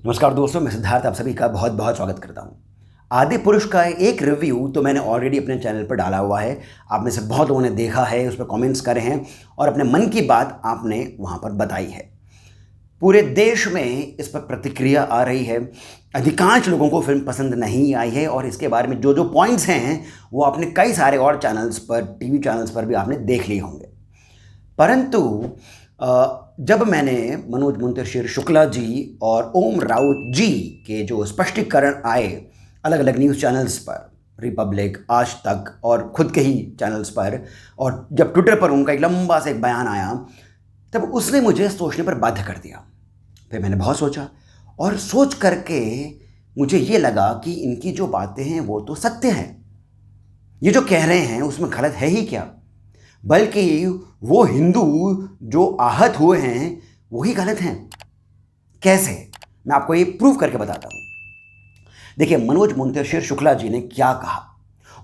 नमस्कार दोस्तों, मैं सिद्धार्थ आप सभी का बहुत बहुत स्वागत करता हूं। आदि पुरुष का एक रिव्यू तो मैंने ऑलरेडी अपने चैनल पर डाला हुआ है। आप में से बहुत लोगों ने देखा है, उस पर कमेंट्स करे हैं और अपने मन की बात आपने वहां पर बताई है। पूरे देश में इस पर प्रतिक्रिया आ रही है। अधिकांश लोगों को फिल्म पसंद नहीं आई है और इसके बारे में जो जो पॉइंट्स हैं वो आपने कई सारे और चैनल्स पर, टीवी चैनल्स पर भी आपने देख लिए होंगे। परंतु जब मैंने मनोज मुंतशिर शुक्ला जी और ओम राउत जी के जो स्पष्टीकरण आए अलग अलग न्यूज़ चैनल्स पर, रिपब्लिक, आज तक और खुद के ही चैनल्स पर, और जब ट्विटर पर उनका एक लंबा सा एक बयान आया, तब उसने मुझे सोचने पर बाध्य कर दिया। फिर मैंने बहुत सोचा और सोच करके मुझे ये लगा कि इनकी जो बातें हैं वो तो सत्य हैं। ये जो कह रहे हैं उसमें गलत है ही क्या, बल्कि वो हिंदू जो आहत हुए हैं वही गलत हैं। कैसे, मैं आपको ये प्रूव करके बताता हूं। देखिए, मनोज मुंतशिर शुक्ला जी ने क्या कहा।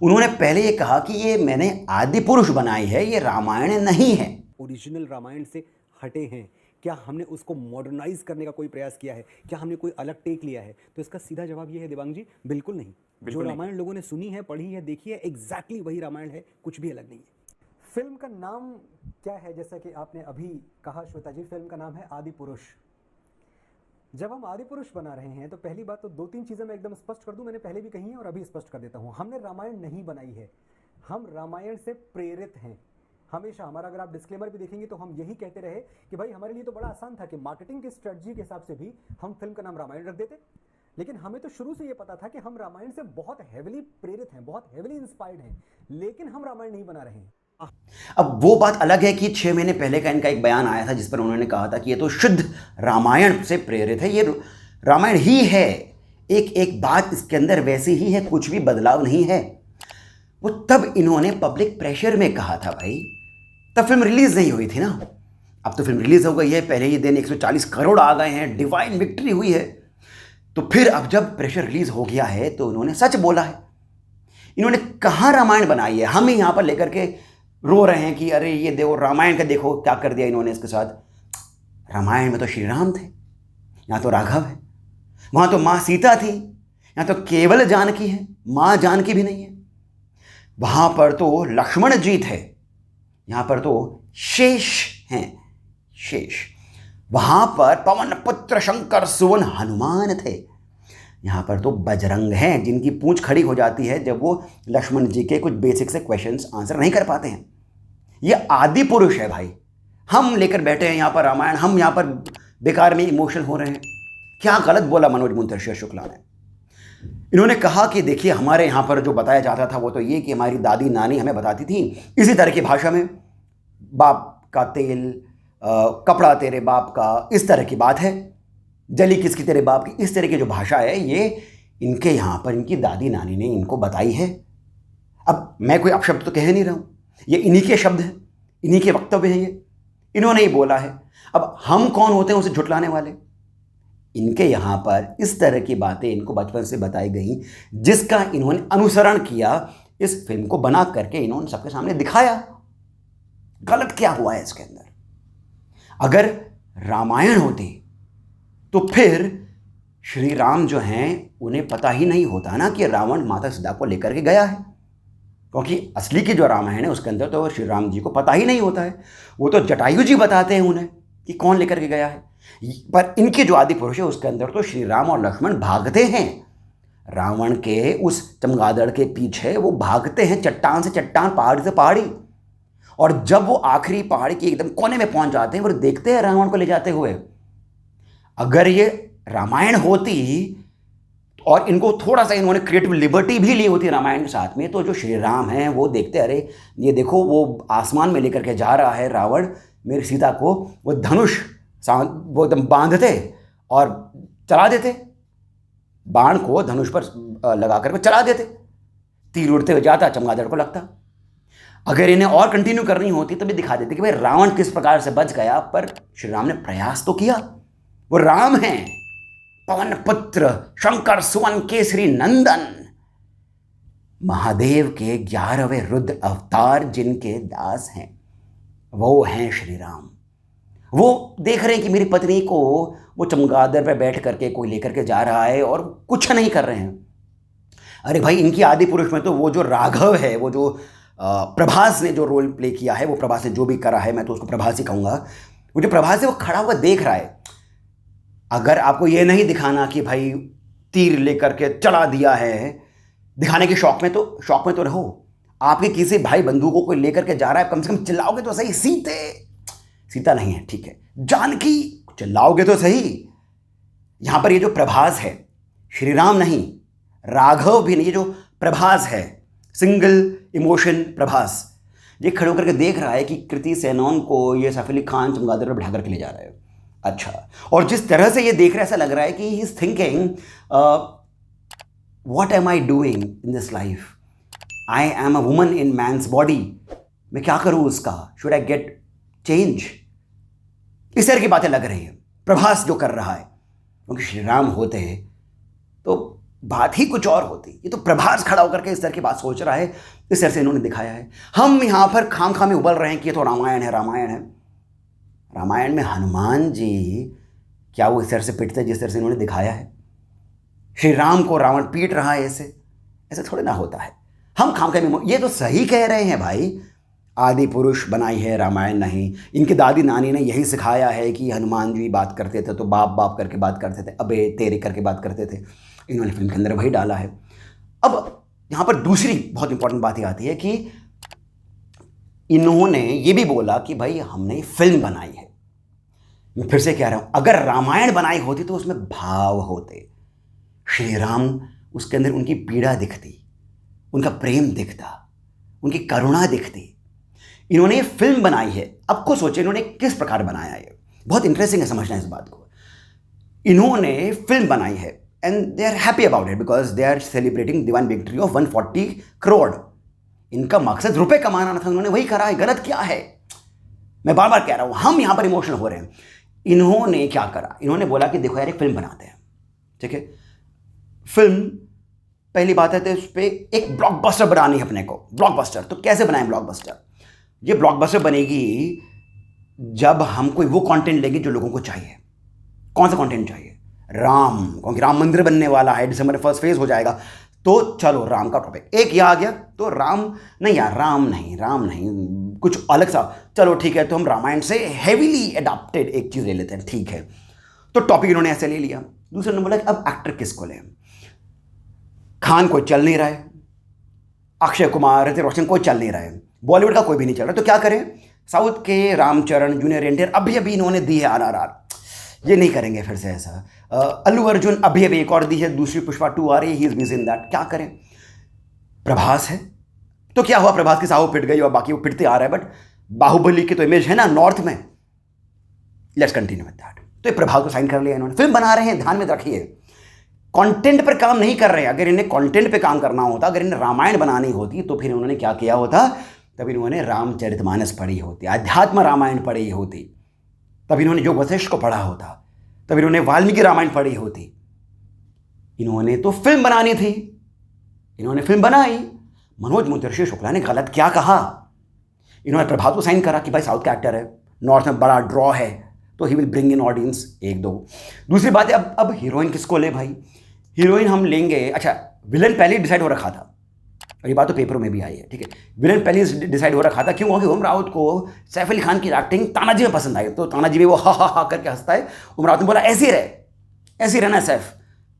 उन्होंने पहले ये कहा कि ये मैंने आदि पुरुष बनाई है, ये रामायण नहीं है। ओरिजिनल रामायण से हटे हैं क्या? हमने उसको मॉडर्नाइज करने का कोई प्रयास किया है क्या? हमने कोई अलग टेक लिया है? तो इसका सीधा जवाब ये है देवांग जी, बिल्कुल नहीं। जो रामायण लोगों ने सुनी है, पढ़ी है, देखी है, एग्जैक्टली वही रामायण है, कुछ भी अलग नहीं है। फिल्म का नाम क्या है? जैसा कि आपने अभी कहा श्वेता जी, फिल्म का नाम है आदि पुरुष। जब हम आदि पुरुष बना रहे हैं तो पहली बात तो दो तीन चीज़ें मैं एकदम स्पष्ट कर दूं, मैंने पहले भी कही हैं और अभी स्पष्ट कर देता हूं। हमने रामायण नहीं बनाई है, हम रामायण से प्रेरित हैं। हमेशा हमारा, अगर आप डिस्क्लेमर भी देखेंगे तो हम यही कहते रहे कि भाई हमारे लिए तो बड़ा आसान था कि मार्केटिंग की स्ट्रेटजी के हिसाब से भी हम फिल्म का नाम रामायण रख देते, लेकिन हमें तो शुरू से ये पता था कि हम रामायण से बहुत हेविली प्रेरित हैं, बहुत हेविली इंस्पायर्ड हैं, लेकिन हम रामायण नहीं बना रहे हैं। अब वो बात अलग है कि 6 महीने पहले का इनका एक बयान आया था जिस पर उन्होंने कहा था कि ये तो शुद्ध रामायण से प्रेरित है, ये रामायण ही है, एक एक बात इसके अंदर वैसी ही है, कुछ भी बदलाव नहीं है। वो तब इन्होंने पब्लिक प्रेशर में कहा था भाई, तब फिल्म रिलीज नहीं हुई थी ना। अब तो फिल्म रिलीज हो गई है, पहले ही दिन 140 करोड़ आ गए हैं, डिवाइन विक्ट्री हुई है। तो फिर अब जब प्रेशर रिलीज हो गया है तो इन्होंने सच बोला है। इन्होंने कहाँ रामायण बनाई है? हम ही यहाँ पर लेकर के रो रहे हैं कि अरे ये देखो रामायण का, देखो क्या कर दिया इन्होंने इसके साथ। रामायण में तो श्री राम थे, यहाँ तो राघव है। वहाँ तो माँ सीता थी, यहाँ तो केवल जानकी है, माँ जानकी भी नहीं है। वहाँ पर तो लक्ष्मण जी थे, यहाँ पर तो शेष हैं, शेष। वहाँ पर पवन पुत्र शंकर सुवन हनुमान थे, यहाँ पर तो बजरंग हैं जिनकी पूंछ खड़ी हो जाती है जब वो लक्ष्मण जी के कुछ बेसिक से क्वेश्चंस आंसर नहीं कर पाते हैं। ये आदि पुरुष है भाई। हम लेकर बैठे हैं यहाँ पर रामायण, हम यहाँ पर बेकार में इमोशनल हो रहे हैं। क्या गलत बोला मनोज मुंतशिर शुक्ला ने? इन्होंने कहा कि देखिए, हमारे यहाँ पर जो बताया जाता था वो तो ये कि हमारी दादी नानी हमें बताती थी इसी तरह की भाषा में, बाप का तेल, कपड़ा तेरे बाप का, इस तरह की बात है, जली किसकी तेरे बाप की, इस तरह की जो भाषा है ये इनके यहाँ पर इनकी दादी नानी ने इनको बताई है। अब मैं कोई अपशब्द तो कह नहीं रहा हूँ, ये इन्हीं के शब्द हैं, इन्हीं के वक्तव्य हैं, ये इन्होंने ही बोला है। अब हम कौन होते हैं उसे झुटलाने वाले? इनके यहाँ पर इस तरह की बातें इनको बचपन से बताई गई, जिसका इन्होंने अनुसरण किया, इस फिल्म को बना करके इन्होंने सबके सामने दिखाया। गलत क्या हुआ है इसके अंदर? अगर रामायण होती तो फिर श्री राम जो हैं उन्हें पता ही नहीं होता ना कि रावण माता सीता को लेकर के गया है, क्योंकि असली की जो रामायण है उसके अंदर तो श्री राम जी को पता ही नहीं होता है। वो तो जटायु जी बताते हैं उन्हें कि कौन लेकर के गया है। पर इनके जो आदि पुरुष है उसके अंदर तो श्री राम और लक्ष्मण भागते हैं, रावण के उस चमगादड़ के पीछे वो भागते हैं, चट्टान से चट्टान, पहाड़ी से पहाड़ी, और जब वो आखिरी पहाड़ी के एकदम कोने में पहुंच जाते हैं वो देखते हैं रावण को ले जाते हुए। अगर ये रामायण होती और इनको थोड़ा सा इन्होंने क्रिएटिव लिबर्टी भी ली होती रामायण के साथ में, तो जो श्री राम हैं वो देखते, अरे ये देखो वो आसमान में लेकर के जा रहा है रावण मेरी सीता को, वो धनुष वो एकदम बांधते और चला देते, बाण को धनुष पर लगा कर चला देते, तीर उड़ते हुए जाता, चमगादड़ को लगता। अगर इन्हें और कंटिन्यू करनी होती तो भी दिखा देते कि भाई रावण किस प्रकार से बच गया, पर श्री राम ने प्रयास तो किया। वो राम हैं, पवन पुत्र शंकर सुवन केसरी नंदन, महादेव के 11वें रुद्र अवतार जिनके दास हैं, वो हैं श्री राम। वो देख रहे हैं कि मेरी पत्नी को वो चमगादड़ पे बैठ करके कोई लेकर के जा रहा है और कुछ नहीं कर रहे हैं। अरे भाई, इनकी आदि पुरुष में तो वो जो राघव है, वो जो प्रभास ने जो रोल प्ले किया है, वो प्रभास ने जो भी करा है, मैं तो उसको प्रभास ही कहूँगा, वो जो प्रभास है वो खड़ा हुआ देख रहा है। अगर आपको ये नहीं दिखाना कि भाई तीर लेकर के चला दिया है, दिखाने के शौक में तो रहो। आपके किसी भाई बंधु को कोई लेकर के जा रहा है, कम से कम चिल्लाओगे तो सही। सीता नहीं है, ठीक है, जानकी, चिल्लाओगे तो सही। यहां पर ये जो प्रभास है, श्री राम नहीं, राघव भी नहीं, ये जो प्रभास है, सिंगल इमोशन प्रभास, ये खड़े होकर के देख रहा है कि कृति सेनन को ये सैफ अली खान चमगादड़ पर बिठा करके ले जा रहा है। अच्छा, और जिस तरह से ये देख रहा है, ऐसा लग रहा है कि he is thinking, what am I doing in this life, I am a woman in men's body, मैं क्या करूं उसका, शुड आई गेट चेंज, इस तरह की बातें लग रही है प्रभास जो कर रहा है। क्योंकि श्री राम होते तो बात ही कुछ और होती। ये तो प्रभास खड़ा होकर के इस तरह की बात सोच रहा है, इस तरह से इन्होंने दिखाया है। हम यहाँ पर खाम में उबल रहे हैं कि ये तो रामायण है। रामायण में हनुमान जी क्या वो इस तरह से पिटते जिस तरह से इन्होंने दिखाया है? श्री राम को रावण पीट रहा है, ऐसे थोड़े ना होता है। हम खाम में, ये तो सही कह रहे हैं भाई, आदि पुरुष बनाई है रामायण नहीं। इनकी दादी नानी ने यही सिखाया है कि हनुमान जी बात करते थे तो बाप बाप करके बात करते थे, अबे तेरे करके बात करते थे। इन्होंने फिल्म के अंदर वही डाला है। अब यहाँ पर दूसरी बहुत इंपॉर्टेंट बात ये आती है कि इन्होंने ये भी बोला कि भाई हमने फिल्म बनाई है। मैं फिर से कह रहा हूँ, अगर रामायण बनाई होती तो उसमें भाव होते, श्री राम, उसके अंदर उनकी पीड़ा दिखती, उनका प्रेम दिखता, उनकी करुणा दिखती। इन्होंने ये फिल्म बनाई है। अब को सोचे इन्होंने किस प्रकार बनाया, ये बहुत इंटरेस्टिंग है समझना इस बात को। इन्होंने फिल्म बनाई है and they are happy about it because they are celebrating divine victory of 140 crore. इनका मकसद रुपए कमाना था, उन्होंने वही करा है। गलत क्या है? मैं बार बार कह रहा हूं, हम यहां पर इमोशनल हो रहे हैं। इन्होंने क्या करा, इन्होंने बोला कि देखो यार एक फिल्म बनाते हैं, ठीक है। फिल्म, पहली बात है तो उस पर एक ब्लॉकबस्टर बनानी है अपने को। ब्लॉकबस्टर तो कैसे बनाएं ब्लॉकबस्टर? ये ब्लॉकबस्टर बनेगी जब हम कोई वो कंटेंट लेंगे जो लोगों को चाहिए। कौन सा कंटेंट चाहिए? राम, क्योंकि राम मंदिर बनने वाला है, दिसंबर में फर्स्ट फेज हो जाएगा। तो चलो राम का टॉपिक एक यह आ गया, तो राम नहीं यार, राम नहीं, कुछ अलग सा, चलो ठीक है, तो हम रामायण से हेवीली एडाप्टेड एक चीज़ ले लेते हैं, ठीक है। तो टॉपिक इन्होंने ऐसे ले लिया। दूसरे ने बोला कि अब एक्टर किसको लें? खान कोई चल नहीं रहा है, अक्षय कुमार, ऋतिक रोशन कोई चल नहीं रहा है, बॉलीवुड का कोई भी नहीं चल रहा, तो क्या करें? साउथ के रामचरण जूनियर एनटीआर अभी इन्होंने दी है RRR, ये नहीं करेंगे फिर से ऐसा। अल्लू अर्जुन अभी एक और दी है, दूसरी पुष्पा 2 आ रही है, he is busy in that, क्या करें? प्रभास है तो क्या हुआ, प्रभास की साहू पिट गई और बाकी वो पिटते आ रहा है, बट बाहुबली की तो इमेज है ना नॉर्थ में। Let's continue with that. तो ये प्रभास को साइन कर लिया इन्होंने, फिल्म बना रहे हैं, ध्यान में रखिए कंटेंट पर काम नहीं कर रहे हैं। अगर इन्हें कंटेंट पे काम करना होता, अगर इन्हें रामायण बनानी होती, तो फिर इन्होंने क्या किया होता? तब इन्होंने रामचरितमानस पढ़ी होती, अध्यात्म रामायण पढ़ी होती, तब इन्होंने योग वशिष्ठ को पढ़ा होता, तब इन्होंने वाल्मीकि रामायण पढ़ी होती। इन्होंने तो फिल्म बनानी थी, इन्होंने फिल्म बनाई। मनोज मुंशी शुक्ला ने गलत क्या कहा? इन्होंने प्रभात को साइन करा कि भाई साउथ का एक्टर है, नॉर्थ में बड़ा ड्रॉ है, तो he will bring in audience, 1-2। दूसरी बात है, अब हीरोइन किसको ले भाई? हीरोइन हम लेंगे, अच्छा विलन पहले डिसाइड हो रखा था, और ये बात तो पेपरों में भी आई है, ठीक है। विलन पहले डिसाइड हो रखा था, क्यों? क्योंकि ओम रावत को सैफ अली खान की एक्टिंग तानाजी में पसंद आई, तो तानाजी में वो हा करके हंसता है। ओम रावत ने बोला ऐसे ही रहना सैफ,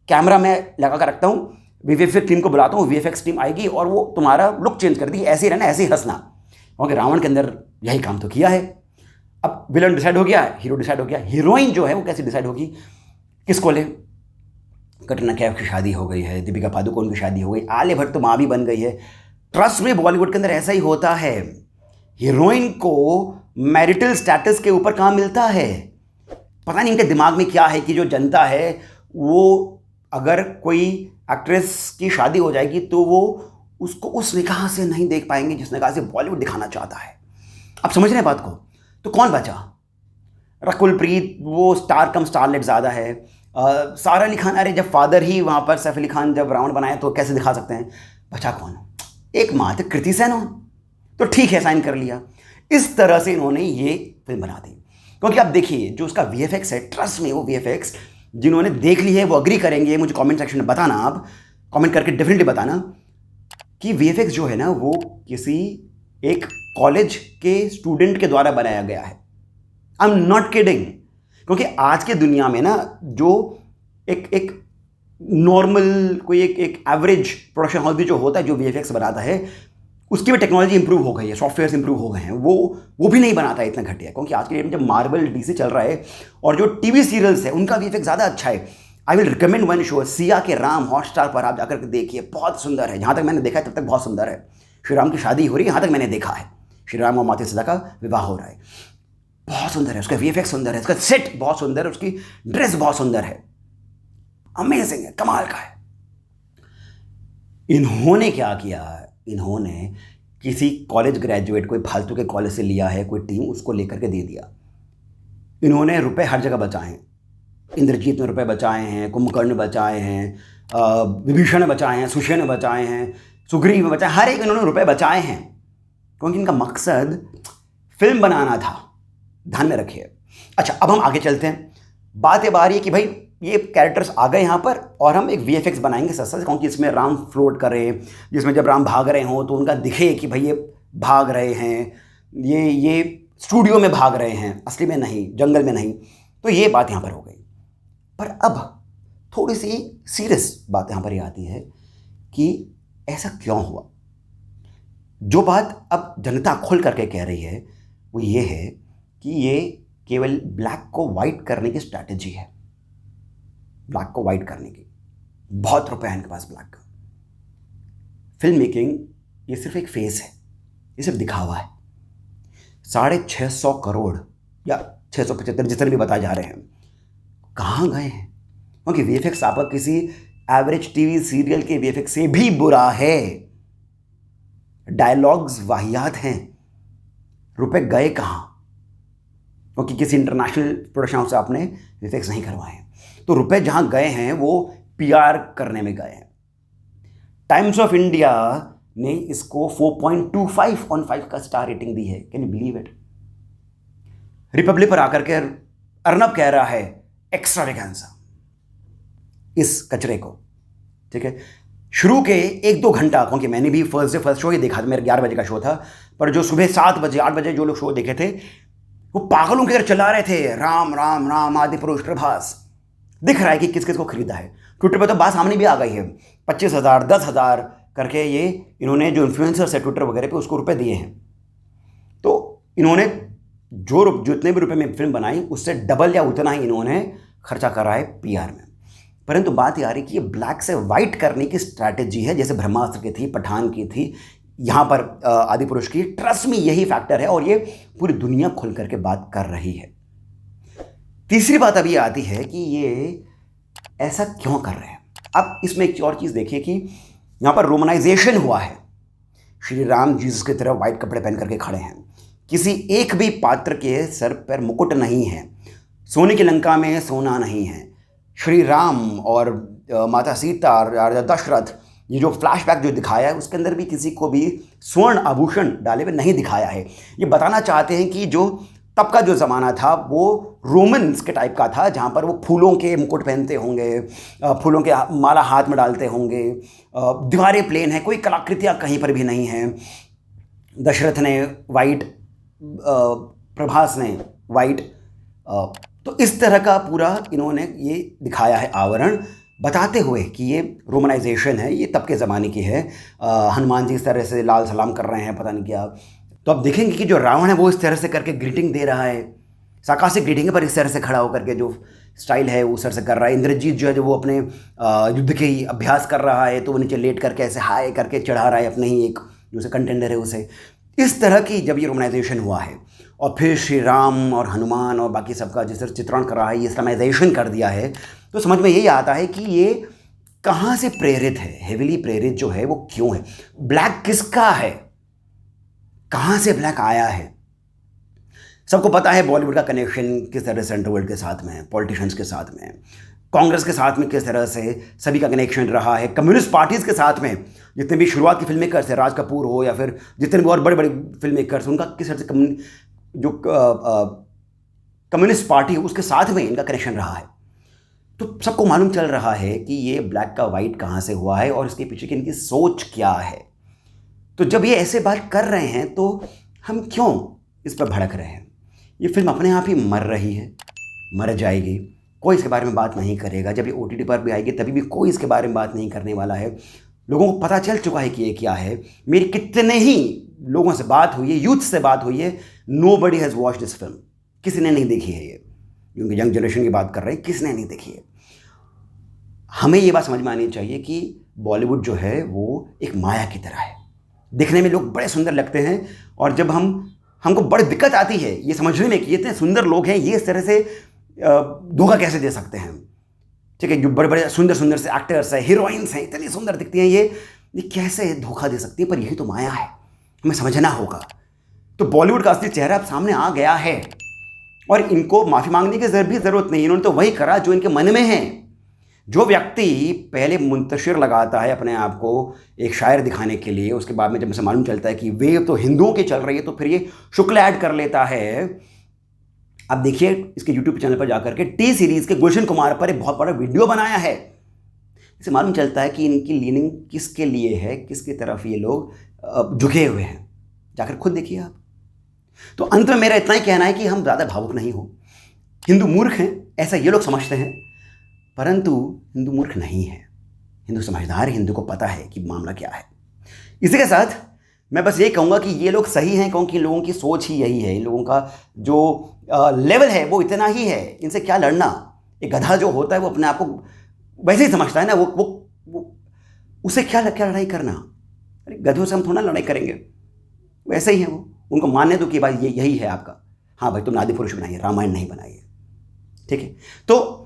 कैमरा मैं लगा कर रखता हूँ, VFX टीम को बुलाता हूँ, VFX टीम आएगी और वो तुम्हारा लुक चेंज कर दी, ऐसे ही रहना, ऐसे ही हंसना। क्योंकि रावण के अंदर यही काम तो किया है। अब विलन डिसाइड हो गया, हीरो डिसाइड हो गया, हीरोइन जो है वो कैसे डिसाइड होगी, किसको ले? कटरीना कैफ की शादी हो गई है, दीपिका पादुकोण की शादी हो गई, आलिया भट्ट तो माँ भी बन गई है। ट्रस्ट में बॉलीवुड के अंदर ऐसा ही होता है, हीरोइन को मैरिटल स्टेटस के ऊपर काम मिलता है। पता नहीं इनके दिमाग में क्या है कि जो जनता है वो अगर कोई एक्ट्रेस की शादी हो जाएगी तो वो उसको उस निगाह से नहीं देख पाएंगे जिस निगाह से बॉलीवुड दिखाना चाहता है। आप समझ रहे हैं बात को? तो कौन बचा? रकुल प्रीत वो स्टार कम स्टारलेट ज़्यादा है। सारा अली खान, अरे जब फादर ही वहाँ पर सैफ अली खान जब रावण बनाए तो कैसे दिखा सकते हैं? बचा कौन? एक मात्र कृति सेनन, तो ठीक है साइन कर लिया। इस तरह से इन्होंने ये फिल्म बना दी। क्योंकि आप देखिए जो उसका वीएफएक्स है, ट्रस्ट में वो वीएफएक्स जिन्होंने देख ली है वो अग्री करेंगे, मुझे कमेंट सेक्शन में बताना, आप कमेंट करके डेफिनेटली बताना कि वीएफएक्स जो है ना वो किसी एक कॉलेज के स्टूडेंट के द्वारा बनाया गया है। I am not kidding. क्योंकि आज के दुनिया में ना जो एक नॉर्मल कोई एक एवरेज प्रोडक्शन हाउस भी जो होता है जो वीएफएक्स बनाता है उसकी भी टेक्नोलॉजी इंप्रूव हो गई है, सॉफ्टवेयर इंप्रूव हो गए हैं, वो भी नहीं बनाता है इतना घटिया। क्योंकि आज के डेट में जब मार्वल डीसी चल रहा है और जो टीवी सीरियल्स है उनका वीएफएक्स ज़्यादा अच्छा है। I will recommend one show, Siya के राम, हॉटस्टार पर आप जाकर के देखिए, बहुत सुंदर है। जहाँ तक मैंने देखा है तब तक बहुत सुंदर है। श्री राम की शादी हो रही है, यहाँ तक मैंने देखा है। श्री राम और माता सीता का विवाह हो रहा है, बहुत सुंदर है, उसका वीएफएक्स सुंदर है, उसका सेट बहुत सुंदर है, उसकी ड्रेस बहुत सुंदर है, अमेजिंग है, कमाल का है। इन्होंने क्या किया, इन्होंने किसी कॉलेज ग्रेजुएट कोई फालतू के कॉलेज से लिया है कोई टीम, उसको लेकर के दे दिया। इन्होंने रुपए हर जगह बचाए हैं, इंद्रजीत ने रुपए बचाए हैं, कुंभकर्ण ने बचाए हैं, विभीषण ने बचाए हैं, सुषेण ने बचाए हैं, सुग्रीव ने बचाए, हर एक इन्होंने रुपए बचाए हैं क्योंकि इनका मकसद फिल्म बनाना था। ध्यान में रखिए। अच्छा, अब हम आगे चलते हैं। बात ये आ रही है कि भाई ये कैरेक्टर्स आ गए यहाँ पर और हम एक वीएफएक्स बनाएंगे सस्ता से, क्योंकि इसमें राम फ्लोट करे, जिसमें जब राम भाग रहे हों तो उनका दिखे कि भाई ये भाग रहे हैं, ये स्टूडियो में भाग रहे हैं, असली में नहीं, जंगल में नहीं। तो ये बात यहाँ पर हो गई। पर अब थोड़ी सी सीरियस बात यहाँ पर ये आती है कि ऐसा क्यों हुआ। जो बात अब जनता खोल करके कह रही है वो ये है कि ये केवल ब्लैक को वाइट करने की स्ट्रैटेजी है। ब्लैक को वाइट करने की, बहुत रुपए हैं इनके पास ब्लैक का। फिल्म मेकिंग ये सिर्फ एक फेस है, ये सिर्फ दिखावा है। 650 करोड़ या 675 जितने भी बताए जा रहे हैं कहाँ गए हैं? क्योंकि वीएफएक्स आपका किसी एवरेज टीवी सीरियल के वीएफएक्स से भी बुरा है। डायलॉग्स वाहियात हैं, रुपए गए कहाँ? क्योंकि किसी इंटरनेशनल प्रोडक्शन हाउस से आपने वीएफएक्स नहीं करवाए हैं, तो रुपए जहां गए हैं वो पीआर करने में गए हैं। टाइम्स ऑफ इंडिया ने इसको 4.25 ऑन 5 का स्टार रेटिंग दी है। Can you believe it? Republic पर आकर के अर्नब कह रहा है एक्स्ट्रावेगेंसा इस कचरे को। ठीक है, शुरू के 1-2 घंटा, क्योंकि मैंने भी फर्स्ट शो ही देखा था, मेरा 11 बजे का शो था, पर जो सुबह 7 बजे 8 बजे जो लोग शो देखे थे वो पागलों की तरह चला रहे थे, राम राम राम आदि पुरुष प्रभास। दिख रहा है कि किस किस को खरीदा है। ट्विटर पर तो बात सामने भी आ गई है, 25,000 10,000 करके ये इन्होंने जो इन्फ्लुएंसर्स है ट्विटर वगैरह पे उसको रुपए दिए हैं। तो इन्होंने जितने भी रुपए में फिल्म बनाई उससे डबल या उतना ही इन्होंने खर्चा करा है पीआर में। परंतु बात ये आ रही कि ये ब्लैक से वाइट करने की स्ट्रैटेजी है, जैसे ब्रह्मास्त्र की थी, पठान की थी, यहाँ पर आदि पुरुष की। ट्रस्ट में यही फैक्टर है और ये पूरी दुनिया खुल करके बात कर रही है। तीसरी बात अभी आती है कि ये ऐसा क्यों कर रहे हैं। अब इसमें एक और चीज़ देखिए कि यहाँ पर रोमनाइजेशन हुआ है। श्री राम जीसस की तरह वाइट कपड़े पहन करके खड़े हैं, किसी एक भी पात्र के सर पर मुकुट नहीं है, सोने की लंका में सोना नहीं है। श्री राम और माता सीता, राजा दशरथ, ये जो फ्लैशबैक जो दिखाया है उसके अंदर भी किसी को भी स्वर्ण आभूषण डाले हुए नहीं दिखाया है। ये बताना चाहते हैं कि जो तब का जो ज़माना था वो रोमन्स के टाइप का था, जहाँ पर वो फूलों के मुकुट पहनते होंगे, फूलों के माला हाथ में डालते होंगे, दीवारें प्लेन है, कोई कलाकृतियाँ कहीं पर भी नहीं हैं। दशरथ ने वाइट, प्रभास ने वाइट, तो इस तरह का पूरा इन्होंने ये दिखाया है आवरण, बताते हुए कि ये रोमनाइजेशन है, ये तब के ज़माने की है। हनुमान जी इस तरह से लाल सलाम कर रहे हैं, पता नहीं क्या। तो आप देखेंगे कि जो रावण है वो इस तरह से करके ग्रीटिंग दे रहा है, साकासिक ग्रीटिंग है, पर इस तरह से खड़ा होकर के जो स्टाइल है वो उस तरह से कर रहा है। इंद्रजीत जो है जो वो अपने युद्ध के ही अभ्यास कर रहा है, तो वो नीचे लेट करके ऐसे हाय करके चढ़ा रहा है अपने ही एक जो से कंटेंडर है उसे। इस तरह की जब ये रोमनाइजेशन हुआ है और फिर श्री राम और हनुमान और बाकी सबका जिस तरह चित्रण कर रहा है, ये इस्लामाइजेशन कर दिया है, तो समझ में यही आता है कि ये कहाँ से प्रेरित है, हेविली प्रेरित जो है वो क्यों है, ब्लैक किसका है, कहाँ से ब्लैक आया है। सबको पता है बॉलीवुड का कनेक्शन किस तरह से अंडरवर्ल्ड के साथ में है, पॉलिटिशियंस के साथ में, कांग्रेस के साथ में किस तरह से सभी का कनेक्शन रहा है, कम्युनिस्ट पार्टीज़ के साथ में जितने भी शुरुआत की फिल्म मेकर्स हैं, राज कपूर हो या फिर जितने भी और बड़े बड़े फिल्म मेकर्स, उनका किस तरह से जो कम्युनिस्ट पार्टी उसके साथ में इनका कनेक्शन रहा है। तो सबको मालूम चल रहा है कि ये ब्लैक का वाइट कहाँ से हुआ है और इसके पीछे की इनकी सोच क्या है। तो जब ये ऐसे बात कर रहे हैं तो हम क्यों इस पर भड़क रहे हैं? ये फिल्म अपने आप ही मर रही है, मर जाएगी, कोई इसके बारे में बात नहीं करेगा। जब ये OTT पर भी आएगी तभी भी कोई इसके बारे में बात नहीं करने वाला है। लोगों को पता चल चुका है कि ये क्या है। मेरी कितने ही लोगों से बात हुई है, यूथ से बात हुई है, nobody has watched this film. किसी ने नहीं देखी है ये, क्योंकि यंग जनरेशन की बात कर रहे हैं, किसने नहीं देखी है। हमें ये बात समझ में आनी चाहिए कि बॉलीवुड जो है वो एक माया की तरह है। दिखने में लोग बड़े सुंदर लगते हैं और जब हमको बड़ी दिक्कत आती है ये समझने में कि इतने सुंदर लोग हैं, ये इस तरह से धोखा कैसे दे सकते हैं। ठीक है, जो बड़े बड़े सुंदर सुंदर से एक्टर्स हैं, हीरोइंस हैं, इतनी सुंदर दिखती हैं, ये कैसे धोखा दे सकती है। पर यही तो माया है, हमें समझना होगा। तो बॉलीवुड का असली चेहरा अब सामने आ गया है और इनको माफ़ी मांगने की भी ज़रूरत नहीं। इन्होंने तो वही करा जो इनके मन में है। जो व्यक्ति पहले मुंतशिर लगाता है अपने आप को एक शायर दिखाने के लिए, उसके बाद में जब उसे मालूम चलता है कि वेव तो हिंदुओं की चल रही है तो फिर ये शुक्ल ऐड कर लेता है। अब देखिए इसके YouTube चैनल पर जाकर के टी सीरीज़ के गुलशन कुमार पर एक बहुत बड़ा वीडियो बनाया है। इसे मालूम चलता है कि इनकी लीनिंग किसके लिए है, किसकी तरफ ये लोग झुके हुए हैं। जाकर खुद देखिए आप। तो अंत में मेरा इतना ही कहना है कि हम ज़्यादा भावुक नहीं हो। हिंदू मूर्ख हैं ऐसा ये लोग समझते हैं, परंतु हिंदू मूर्ख नहीं है, हिंदू समझदार है, हिंदू को पता है कि मामला क्या है। इसी के साथ मैं बस ये कहूँगा कि ये लोग सही हैं क्योंकि इन लोगों की सोच ही यही है। इन लोगों का जो लेवल है वो इतना ही है। इनसे क्या लड़ना। एक गधा जो होता है वो अपने आप को वैसे ही समझता है ना, वो उसे क्या लड़ाई करना। अरे गधों से हम थोड़ा लड़ाई करेंगे, वैसे ही है वो। उनको मानने दो कि भाई ये यही है आपका। हाँ भाई, तुमने आदि पुरुष बनाइए, रामायण नहीं बनाइए। ठीक है, तो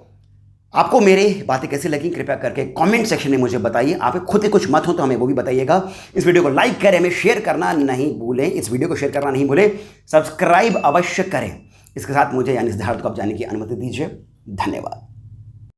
आपको मेरी बातें कैसी लगी कृपया करके कमेंट सेक्शन में मुझे बताइए। आपके खुद के कुछ मत हो तो हमें वो भी बताइएगा। इस वीडियो को लाइक करें, हमें शेयर करना नहीं भूलें। इस वीडियो को शेयर करना नहीं भूलें, सब्सक्राइब अवश्य करें। इसके साथ मुझे यानी सिद्धार्थ को आप जाने की अनुमति दीजिए। धन्यवाद।